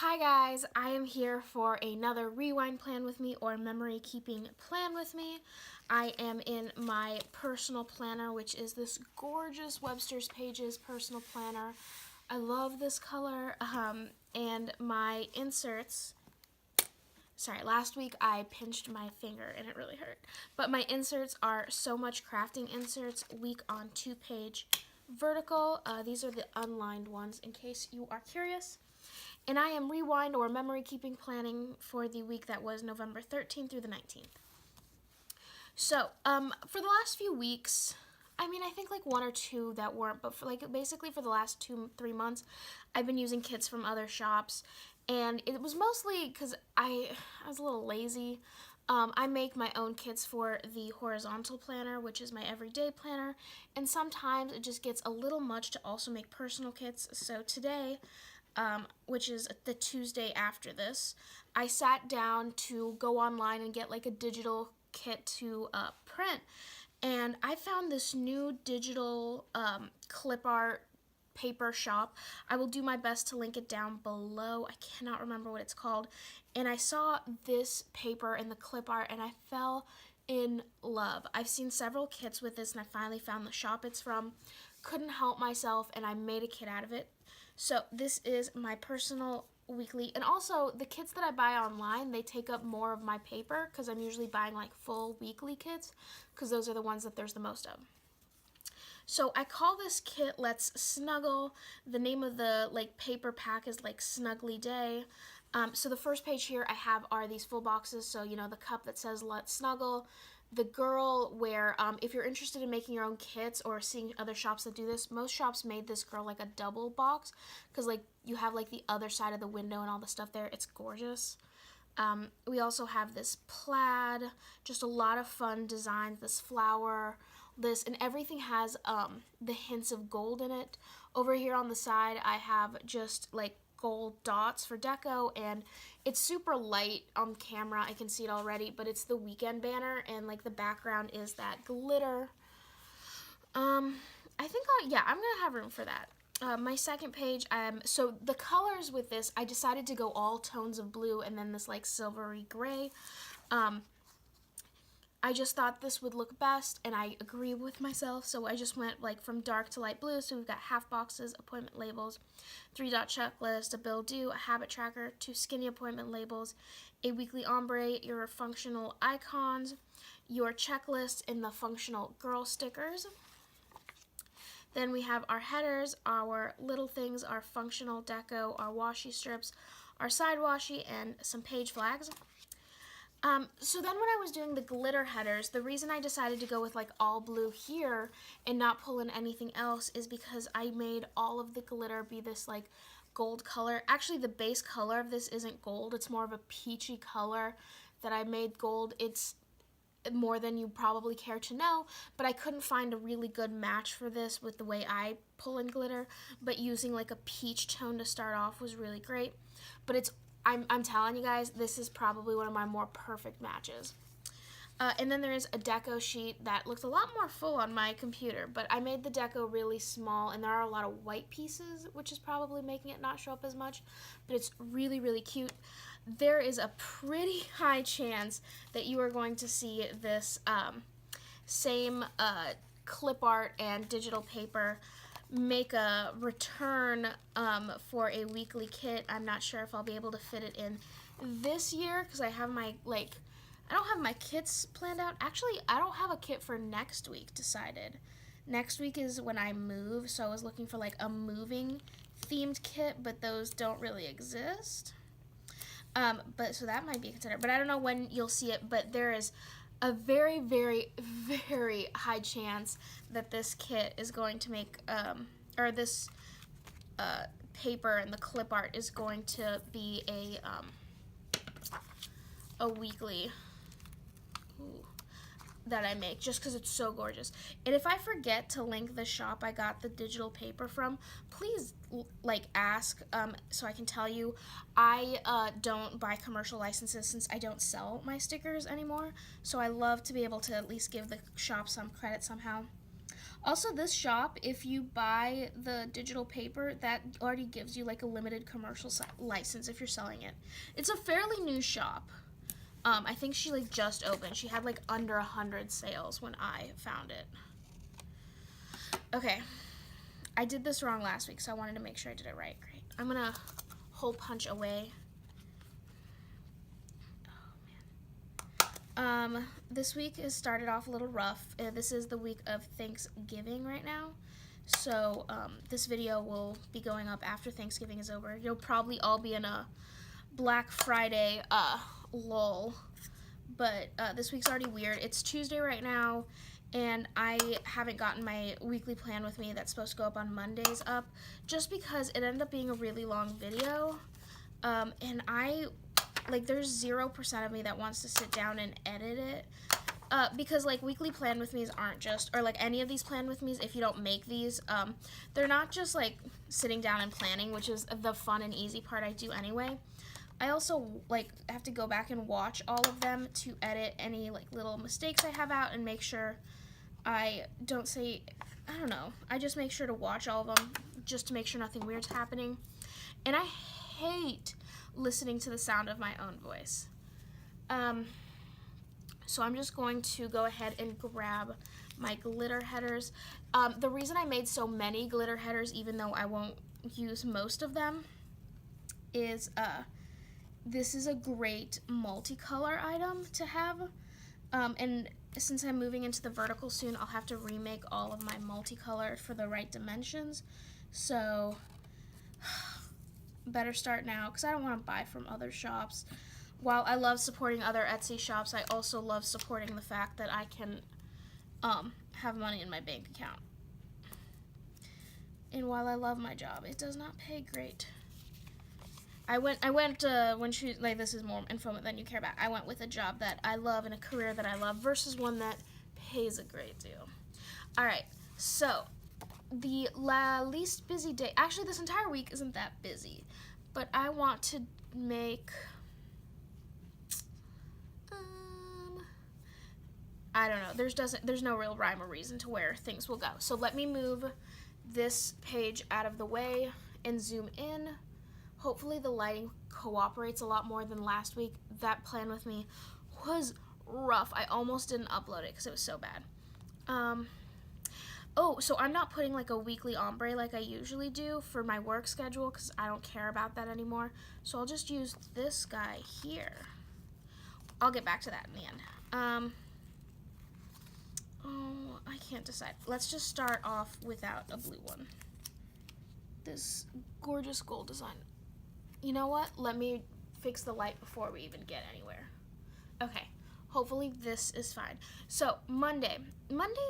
Hi guys, I am here for another rewind plan with me or memory keeping plan with me. I am in my personal planner, which is this gorgeous Webster's Pages personal planner. I love this color, and my inserts. Sorry, last week I pinched my finger and it really hurt. But my inserts are So Much Crafting inserts, week on 2-page vertical. These are the unlined ones in case you are curious. And I am rewind or memory keeping planning for the week that was November 13th through the 19th. So, for the last few weeks, I think like one or two that weren't, but basically for the last 2-3 months, I've been using kits from other shops, and it was mostly because I was a little lazy. I make my own kits for the horizontal planner, which is my everyday planner, and sometimes it just gets a little much to also make personal kits. So today, which is the Tuesday after this, I sat down to go online and get like a digital kit to print, and I found this new digital clip art paper shop. I will do my best to link it down below. I cannot remember what it's called. And I saw this paper and the clip art and I fell in love. I've seen several kits with this and I finally found the shop it's from. Couldn't help myself and I made a kit out of it. So this is my personal weekly, and also the kits that I buy online, they take up more of my paper because I'm usually buying like full weekly kits because those are the ones that there's the most of. So I call this kit Let's Snuggle. The name of the paper pack is like Snuggly Day. So the first page here I have are these full boxes. So the cup that says Let's Snuggle, the girl where if you're interested in making your own kits or seeing other shops that do this, most shops made this girl like a double box because you have like the other side of the window and all the stuff there. It's gorgeous. We also have this plaid, just a lot of fun designs, this flower, this, and everything has the hints of gold in it. Over here on the side I have just like gold dots for deco, and it's super light on camera. I can see it already, but it's the weekend banner, and like the background is that glitter. I think I'm gonna have room for that. My second page, so the colors with this, I decided to go all tones of blue and then this like silvery gray. I just thought this would look best, and I agree with myself, so I just went like from dark to light blue. So we've got half boxes, appointment labels, 3-dot checklist, a bill due, a habit tracker, 2 skinny appointment labels, a weekly ombre, your functional icons, your checklist, and the functional girl stickers. Then we have our headers, our little things, our functional deco, our washi strips, our side washi, and some page flags. So then when I was doing the glitter headers, the reason I decided to go with like all blue here and not pull in anything else is because I made all of the glitter be this like gold color. Actually, the base color of this isn't gold. It's more of a peachy color that I made gold. It's more than you probably care to know, but I couldn't find a really good match for this with the way I pull in glitter, but using like a peach tone to start off was really great. But I'm telling you guys, this is probably one of my more perfect matches. And then there is a deco sheet that looked a lot more full on my computer, but I made the deco really small, and there are a lot of white pieces, which is probably making it not show up as much, but it's really, really cute. There is a pretty high chance that you are going to see this same clip art and digital paper make a return for a weekly kit. I'm not sure if I'll be able to fit it in this year because I have I don't have my kits planned out. Actually, I don't have a kit for next week decided. Next week is when I move, so I was looking for like a moving themed kit, but those don't really exist. But so that might be considered, but I don't know when you'll see it, but there is a very, very, very high chance that this kit is going to make, or this paper and the clip art is going to be a weekly that I make, just because it's so gorgeous. And if I forget to link the shop I got the digital paper from, please ask so I can tell you. I don't buy commercial licenses since I don't sell my stickers anymore, so I love to be able to at least give the shop some credit somehow. Also, this shop, if you buy the digital paper, that already gives you like a limited commercial license if you're selling it. It's a fairly new shop. I think she like just opened. She had like under 100 sales when I found it. Okay, I did this wrong last week, so I wanted to make sure I did it right. Great. I'm gonna hole punch away. This week has started off a little rough. This is the week of Thanksgiving right now. So, this video will be going up after Thanksgiving is over. You'll probably all be in a Black Friday, lull. But, this week's already weird. It's Tuesday right now, and I haven't gotten my weekly plan with me that's supposed to go up on Mondays up, just because it ended up being a really long video. And there's 0% of me that wants to sit down and edit it, because like weekly plan with me's aren't just, or like any of these plan with me's, if you don't make these, they're not just like sitting down and planning, which is the fun and easy part I do anyway. I also like have to go back and watch all of them to edit any like little mistakes I have out and make sure I don't say, I don't know, I just make sure to watch all of them just to make sure nothing weird's happening. And I hate listening to the sound of my own voice. So I'm just going to go ahead and grab my glitter headers. The reason I made so many glitter headers, even though I won't use most of them, is this is a great multicolor item to have. And since I'm moving into the vertical soon, I'll have to remake all of my multicolor for the right dimensions. So better start now, because I don't want to buy from other shops. While I love supporting other Etsy shops, I also love supporting the fact that I can have money in my bank account. And while I love my job, it does not pay great. I went when she, like, this is more info than you care about. I went with a job that I love and a career that I love versus one that pays a great deal. All right, so the least busy day, actually this entire week isn't that busy, but I want to make, I don't know, there's no real rhyme or reason to where things will go. So let me move this page out of the way and zoom in. Hopefully the lighting cooperates a lot more than last week. That plan with me was rough. I almost didn't upload it because it was so bad. Oh, so I'm not putting like a weekly ombre like I usually do for my work schedule because I don't care about that anymore. So I'll just use this guy here. I'll get back to that in the end. Oh, I can't decide. Let's just start off without a blue one. This gorgeous gold design. You know what? Let me fix the light before we even get anywhere. Okay, hopefully this is fine. So Monday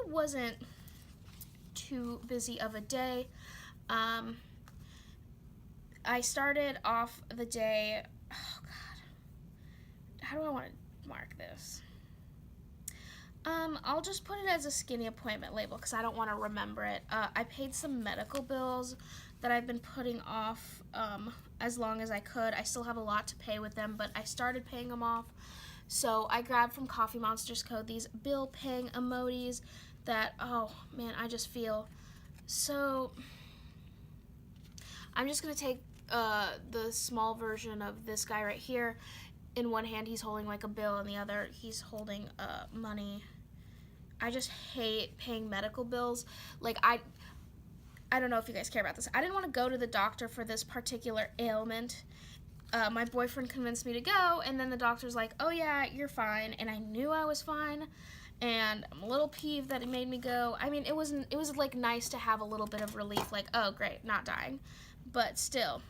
wasn't too busy of a day. I started off the day, oh God, how do I want to mark this? I'll just put it as a skinny appointment label because I don't want to remember it. I paid some medical bills that I've been putting off as long as I could. I still have a lot to pay with them, but I started paying them off. So I grabbed from Coffee Monster's Co. these bill paying emojis that, oh man, I just feel so. I'm just going to take the small version of this guy right here. In one hand he's holding like a bill, and the other he's holding money. I just hate paying medical bills. Like I don't know if you guys care about this. I didn't want to go to the doctor for this particular ailment. My boyfriend convinced me to go, and then the doctor's like, oh yeah, you're fine. And I knew I was fine, and I'm a little peeved that it made me go. I mean, it was like nice to have a little bit of relief, like, oh great, not dying. But still,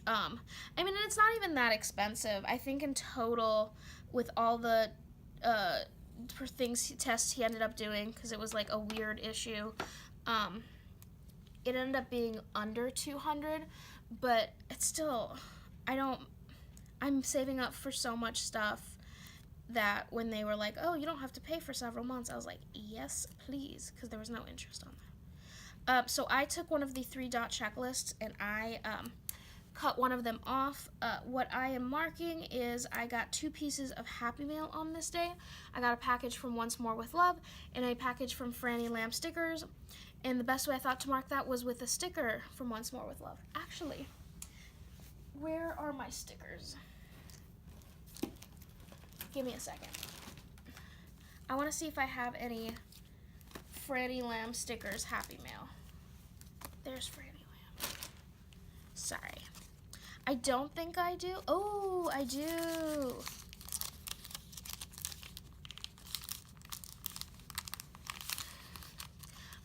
I mean, it's not even that expensive. I think in total, with all the tests he ended up doing, because it was like a weird issue, it ended up being under $200, but it's still, I'm saving up for so much stuff that when they were like, oh, you don't have to pay for several months, I was like, yes, please, because there was no interest on that. So I took one of the 3-dot checklists, and I cut one of them off. What I am marking is I got 2 pieces of Happy Mail on this day. I got a package from Once More with Love and a package from Franny Lamb Stickers. And the best way I thought to mark that was with a sticker from Once More with Love. Actually, where are my stickers? Give me a second. I want to see if I have any Franny Lamb stickers Happy Mail. There's Franny Lamb. Sorry. I don't think I do. Oh, I do.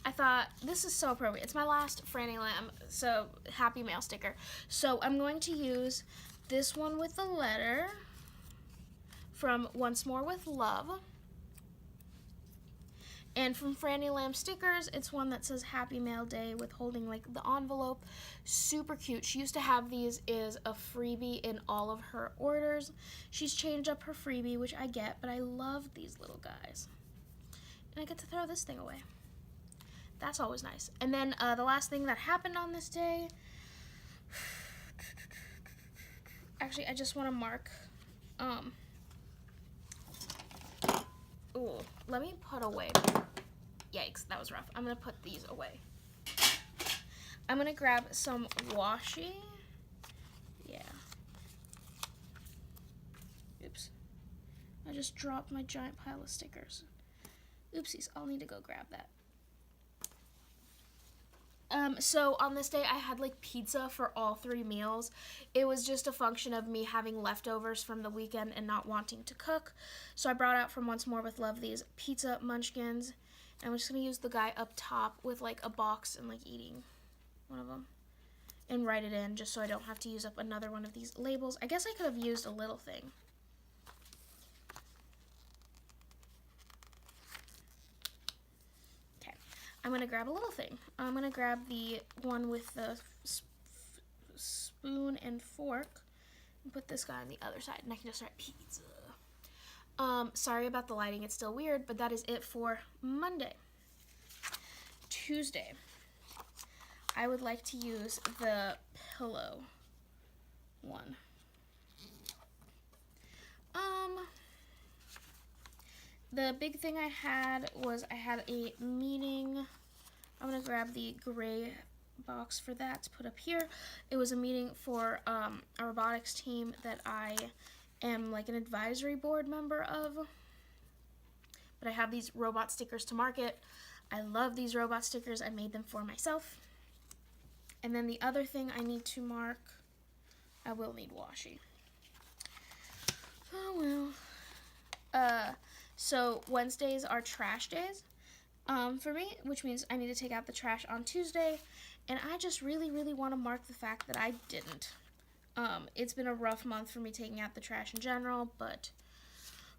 I thought this is so appropriate. It's my last Franny Lamb, so Happy Mail sticker. So I'm going to use this one with the letter from Once More with Love. And from Franny Lamb stickers, it's one that says Happy Mail Day with holding like the envelope. Super cute. She used to have these as a freebie in all of her orders. She's changed up her freebie, which I get, but I love these little guys. And I get to throw this thing away. That's always nice. And then the last thing that happened on this day, actually I just want to mark, ooh, let me put away, yikes, that was rough. I'm going to put these away. I'm going to grab some washi, yeah, oops, I just dropped my giant pile of stickers. Oopsies, I'll need to go grab that. So on this day, I had like pizza for all 3 meals. It was just a function of me having leftovers from the weekend and not wanting to cook. So I brought out from Once More with Love these pizza munchkins. And I'm just going to use the guy up top with like a box and like eating one of them. And write it in just so I don't have to use up another one of these labels. I guess I could have used a little thing. I'm going to grab a little thing. I'm going to grab the one with the spoon and fork and put this guy on the other side, and I can just start pizza. Sorry about the lighting. It's still weird, but that is it for Monday. Tuesday, I would like to use the pillow one. The big thing I had was I had a meeting. I'm going to grab the gray box for that to put up here. It was a meeting for a robotics team that I am like an advisory board member of. But I have these robot stickers to market. I love these robot stickers. I made them for myself. And then the other thing I need to mark, I will need washi. Oh well. So Wednesdays are trash days for me, which means I need to take out the trash on Tuesday, and I just really, really want to mark the fact that I didn't. It's been a rough month for me taking out the trash in general, but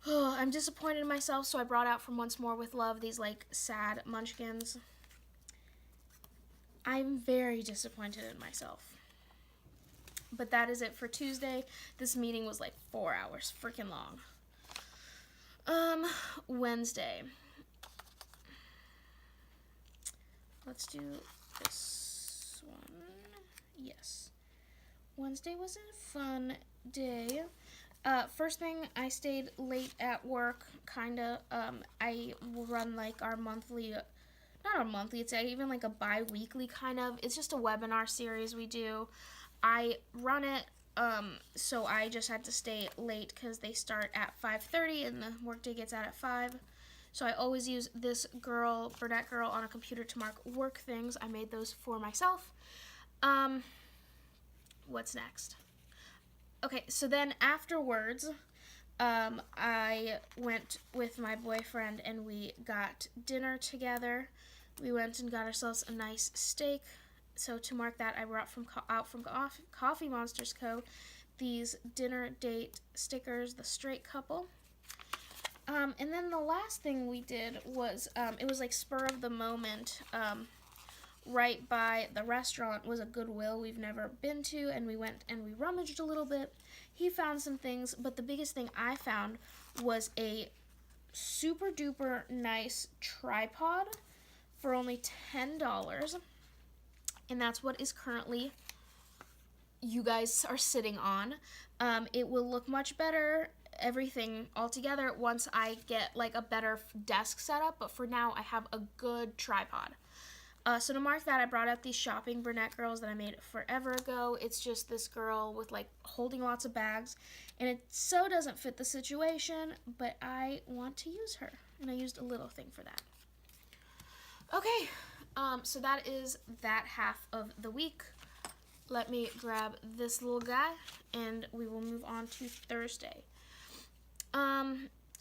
I'm disappointed in myself, so I brought out from Once More with Love these, like, sad munchkins. I'm very disappointed in myself. But that is it for Tuesday. This meeting was, like, 4 hours, freaking long. Wednesday. Let's do this one. Yes. Wednesday was a fun day. First thing, I stayed late at work, kinda. I run like our monthly, not a monthly, it's even like a bi-weekly kind of. It's just a webinar series we do. I run it. So I just had to stay late because they start at 5:30 and the workday gets out at 5. So I always use this girl, Burnett girl, on a computer to mark work things. I made those for myself. What's next? Okay, so then afterwards, I went with my boyfriend and we got dinner together. We went and got ourselves a nice steak. So to mark that, I brought out from Coffee Monsters Co. these dinner date stickers, the straight couple. And then the last thing we did was, it was like spur of the moment, right by the restaurant was a Goodwill we've never been to, and we went and we rummaged a little bit. He found some things, but the biggest thing I found was a super duper nice tripod for only $10. And that's what is currently you guys are sitting on. It will look much better, everything all together, once I get like a better desk setup, but for now I have a good tripod. So to mark that, I brought out these shopping brunette girls that I made forever ago. It's just this girl with like holding lots of bags, and it so doesn't fit the situation, but I want to use her, and I used a little thing for that. Okay, so that is that half of the week. Let me grab this little guy, and we will move on to Thursday.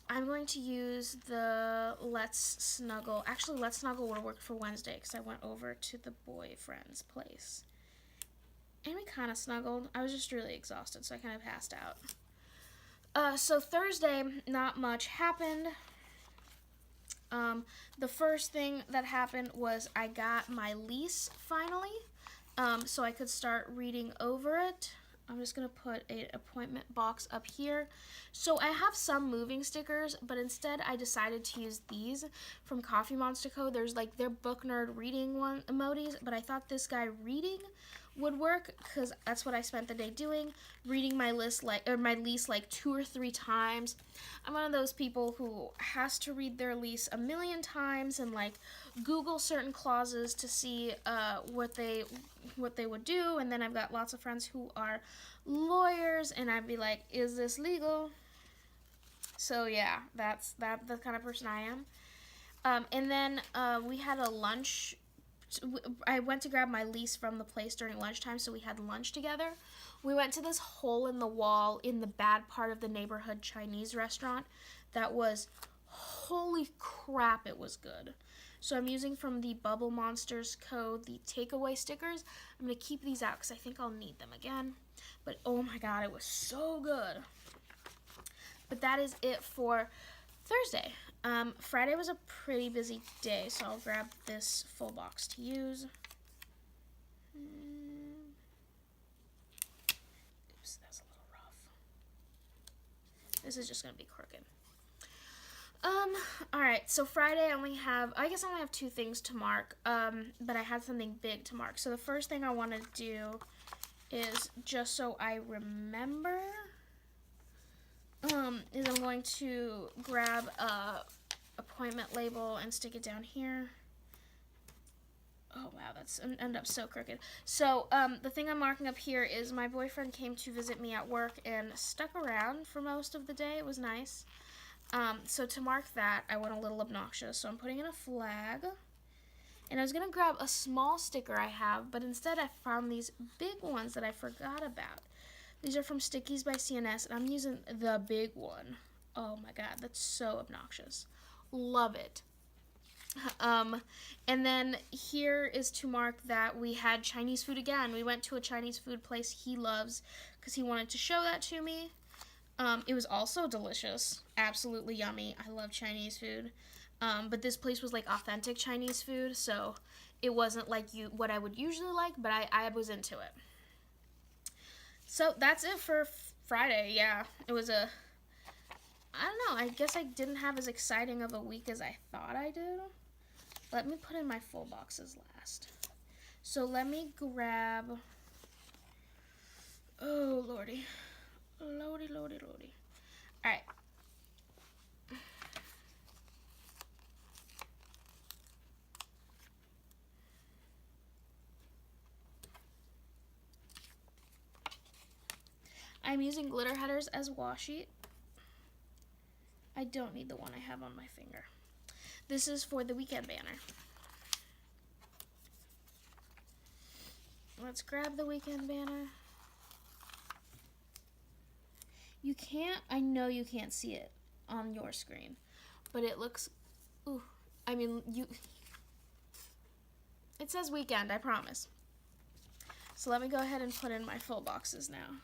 I'm going to use the Let's Snuggle. Actually, Let's Snuggle would have worked for Wednesday because I went over to the boyfriend's place. And we kind of snuggled. I was just really exhausted, so I kind of passed out. So Thursday, not much happened. The first thing that happened was I got my lease finally, so I could start reading over it. I'm just going to put an appointment box up here. So I have some moving stickers, but instead I decided to use these from Coffee Monster Co. There's like their book nerd reading one emojis, but I thought this guy reading would work because that's what I spent the day doing, reading my lease like 2 or 3 times. I'm one of those people who has to read their lease a million times and like Google certain clauses to see what they would do, and then I've got lots of friends who are lawyers, and I'd be like, is this legal? So yeah, that's the kind of person I am. And then we had a lunch. I went to grab my lease from the place during lunchtime, so we had lunch together. We went to this hole in the wall in the bad part of the neighborhood Chinese restaurant that was, holy crap, it was good. So I'm using from the Bubble Monsters Co. the takeaway stickers. I'm going to keep these out because I think I'll need them again. But oh my god, it was so good. But that is it for Thursday. Friday was a pretty busy day, so I'll grab this full box to use. Oops, that's a little rough. This is just going to be crooked. Alright, so Friday I only have 2 things to mark, but I had something big to mark. So the first thing I want to do is, just so I remember, is I'm going to grab a appointment label and stick it down here. Oh wow, that's ended up so crooked. So the thing I'm marking up here is my boyfriend came to visit me at work and stuck around for most of the day. It was nice. So to mark that, I went a little obnoxious. So I'm putting in a flag. And I was going to grab a small sticker I have, but instead I found these big ones that I forgot about. These are from Stickies by CNS, and I'm using the big one. Oh my god, that's so obnoxious. Love it. And then here is to mark that we had Chinese food again. We went to a Chinese food place he loves because he wanted to show that to me. It was also delicious. Absolutely yummy. I love Chinese food. But this place was like authentic Chinese food, so it wasn't like what I would usually like, but I was into it. So that's it for Friday. Yeah, it was I don't know, I guess I didn't have as exciting of a week as I thought I did. Let me put in my full boxes last. So let me grab, oh lordy, lordy. All right. I'm using glitter headers as washi. I don't need the one I have on my finger. This is for the weekend banner. Let's grab the weekend banner. I know you can't see it on your screen, but it looks, it says weekend, I promise. So let me go ahead and put in my full boxes now.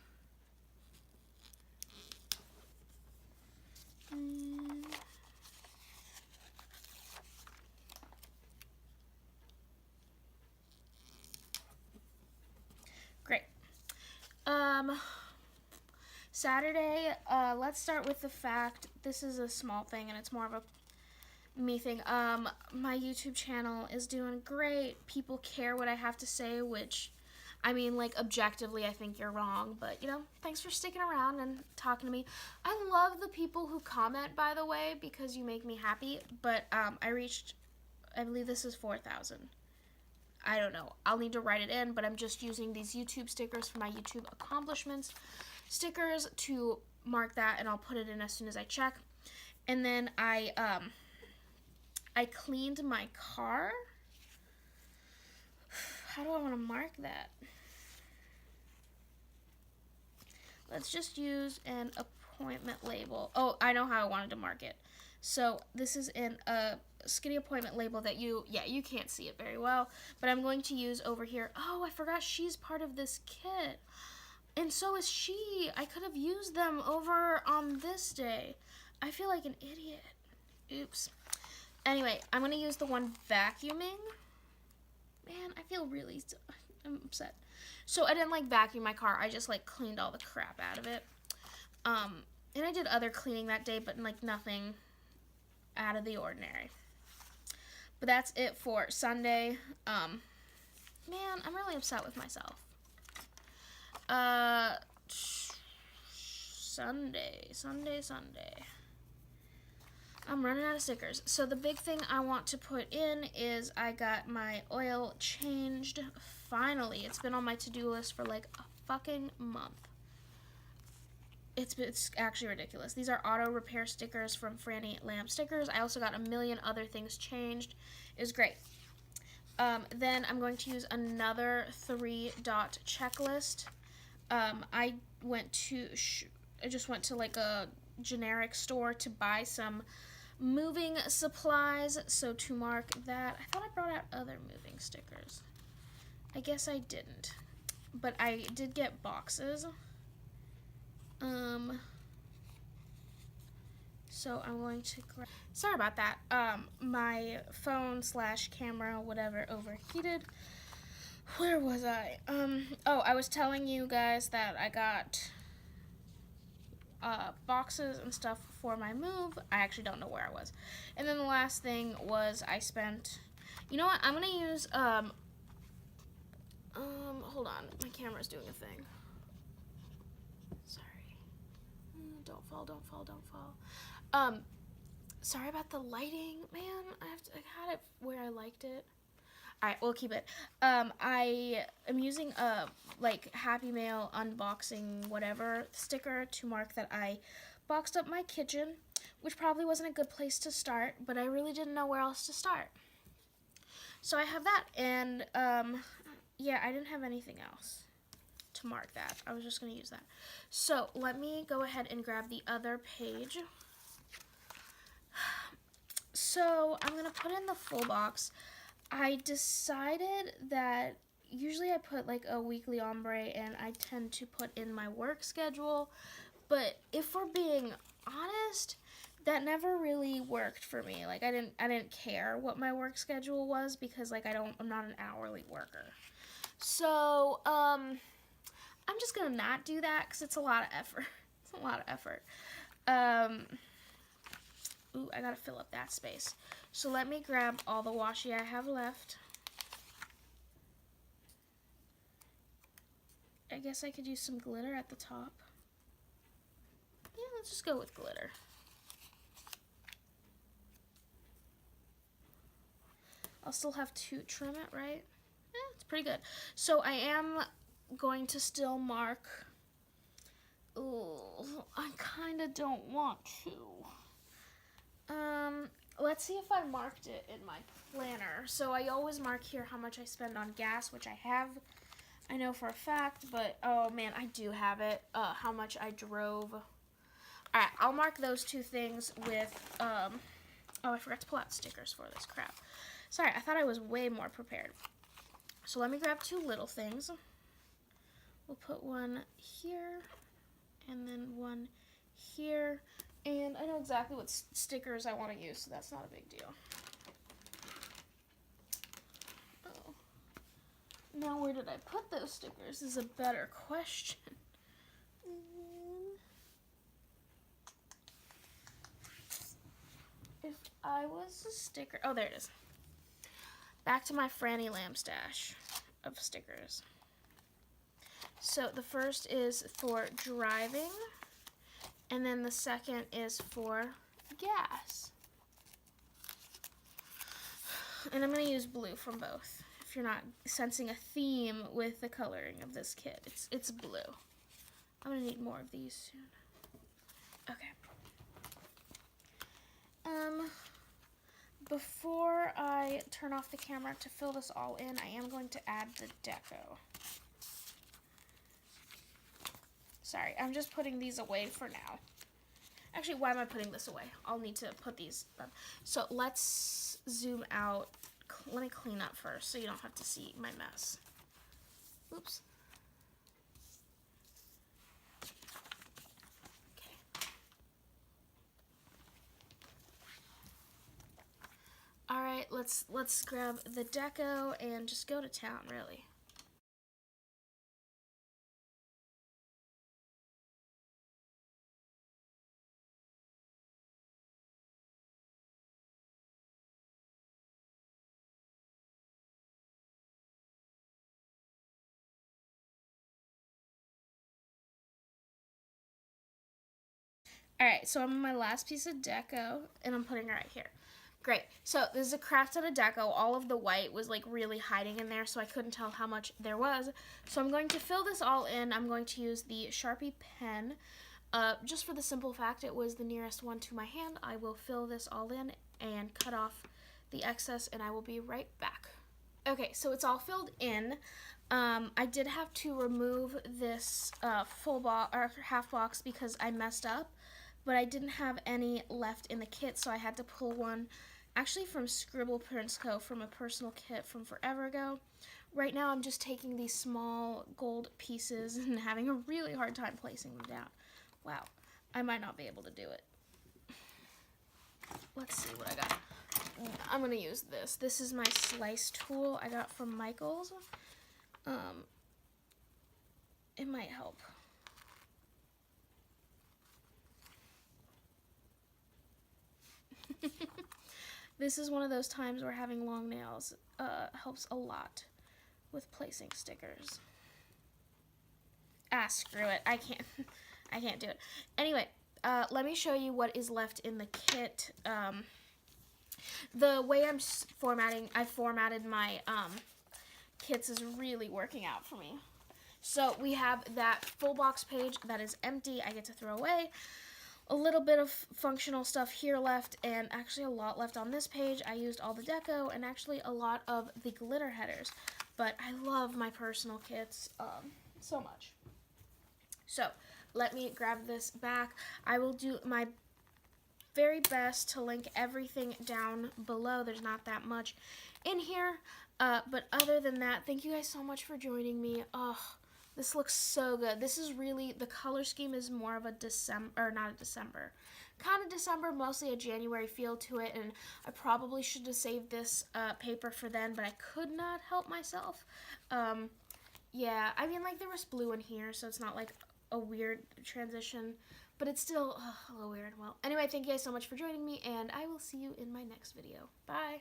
Great. Saturday, let's start with the fact, this is a small thing and it's more of a me thing. My YouTube channel is doing great. People care what I have to say, which, I mean, like, objectively, I think you're wrong, but, thanks for sticking around and talking to me. I love the people who comment, by the way, because you make me happy, but I believe this is 4,000. I don't know. I'll need to write it in, but I'm just using these YouTube stickers for my YouTube accomplishments stickers to mark that, and I'll put it in as soon as I check. And then I cleaned my car. How do I want to mark that? Let's just use an appointment label. Oh, I know how I wanted to mark it. So this is in a skinny appointment label that you can't see it very well, but I'm going to use over here. Oh, I forgot she's part of this kit. And so is she. I could have used them over on this day. I feel like an idiot. Oops. Anyway, I'm going to use the one vacuuming. Man, I feel really, I'm upset. So I didn't like vacuum my car. I just like cleaned all the crap out of it. And I did other cleaning that day, but like nothing out of the ordinary. But that's it for Sunday. Man, I'm really upset with myself. Sunday. I'm running out of stickers. So the big thing I want to put in is I got my oil changed. Finally. It's been on my to-do list for like a fucking month. It's actually ridiculous. These are auto repair stickers from Franny Lamb Stickers. I also got a million other things changed. It was great. Then I'm going to use another 3-dot checklist. I just went to like a generic store to buy some moving supplies, so to mark that. I thought I brought out other moving stickers. I guess I didn't, but I did get boxes. So I'm going to grab, sorry about that, my phone / camera, whatever, overheated. Where was I? Oh, I was telling you guys that I got boxes and stuff for my move. I actually don't know where I was. And then the last thing was I spent, you know what, I'm gonna use, hold on, my camera's doing a thing. Sorry. Don't fall. Sorry about the lighting, man. I had it where I liked it. Alright, we'll keep it. I am using a, like, Happy Mail unboxing whatever sticker to mark that I boxed up my kitchen, which probably wasn't a good place to start, but I really didn't know where else to start. So I have that, and, yeah, I didn't have anything else to mark that. I was just going to use that. So let me go ahead and grab the other page. So I'm going to put in the full box. I decided that usually I put like a weekly ombre, and I tend to put in my work schedule, but if we're being honest, that never really worked for me. Like I didn't care what my work schedule was because like I'm not an hourly worker. So I'm just gonna not do that because it's a lot of effort. It's a lot of effort. Ooh, I gotta fill up that space. So let me grab all the washi I have left. I guess I could use some glitter at the top. Yeah, let's just go with glitter. I'll still have to trim it, right? Yeah, it's pretty good. So I am going to still mark. Ooh, I kind of don't want to. Let's see if I marked it in my planner. So I always mark here how much I spend on gas, which I have. I know for a fact, but oh man, I do have it. How much I drove. Alright, I'll mark those two things with, oh, I forgot to pull out stickers for this crap. Sorry, I thought I was way more prepared. So let me grab two little things. We'll put one here, and then one here. And I know exactly what stickers I want to use, so that's not a big deal. Oh. Now where did I put those stickers is a better question. If I was a sticker... Oh, there it is. Back to my Franny Lamb stash of stickers. So the first is for driving. And then the second is for gas. And I'm going to use blue from both. if you're not sensing a theme with the coloring of this kit. It's blue. I'm gonna need more of these soon. Okay. Before I turn off the camera to fill this all in, I am going to add the deco. Sorry, I'm just putting these away for now. Actually, why am I putting this away? I'll need to put these up. So let's zoom out. Let me clean up first so you don't have to see my mess. Oops. Okay. All right, let's grab the deco and just go to town, really. Alright, so I'm on my last piece of deco, and I'm putting it right here. Great. So this is a craft out of deco. All of the white was like really hiding in there, so I couldn't tell how much there was. So I'm going to fill this all in. I'm going to use the Sharpie pen. Just for the simple fact it was the nearest one to my hand, I will fill this all in and cut off the excess, and I will be right back. Okay, so it's all filled in. I did have to remove this full box or half box because I messed up, but I didn't have any left in the kit, so I had to pull one actually from Scribble Prints Co. from a personal kit from forever ago. Right now I'm just taking these small gold pieces and having a really hard time placing them down. Wow, I might not be able to do it. Let's see what I got. I'm going to use this. This is my slice tool I got from Michael's. It might help. This is one of those times where having long nails helps a lot with placing stickers. Ah, screw it. I can't do it. Anyway, let me show you what is left in the kit. The way I formatted my kits is really working out for me. So we have that full box page that is empty. I get to throw away. A little bit of functional stuff here left, and actually a lot left on this page. I used all the deco and actually a lot of the glitter headers, but I love my personal kits so much. So let me grab this back. I will do my very best to link everything down below. There's not that much in here, but other than that, thank you guys so much for joining me. Oh, this looks so good. This is really, the color scheme is more of a kind of December, mostly a January feel to it, and I probably should have saved this paper for then, but I could not help myself. Yeah, I mean, like, there was blue in here, so it's not like a weird transition, but it's still a little weird. Well, anyway, thank you guys so much for joining me, and I will see you in my next video. Bye!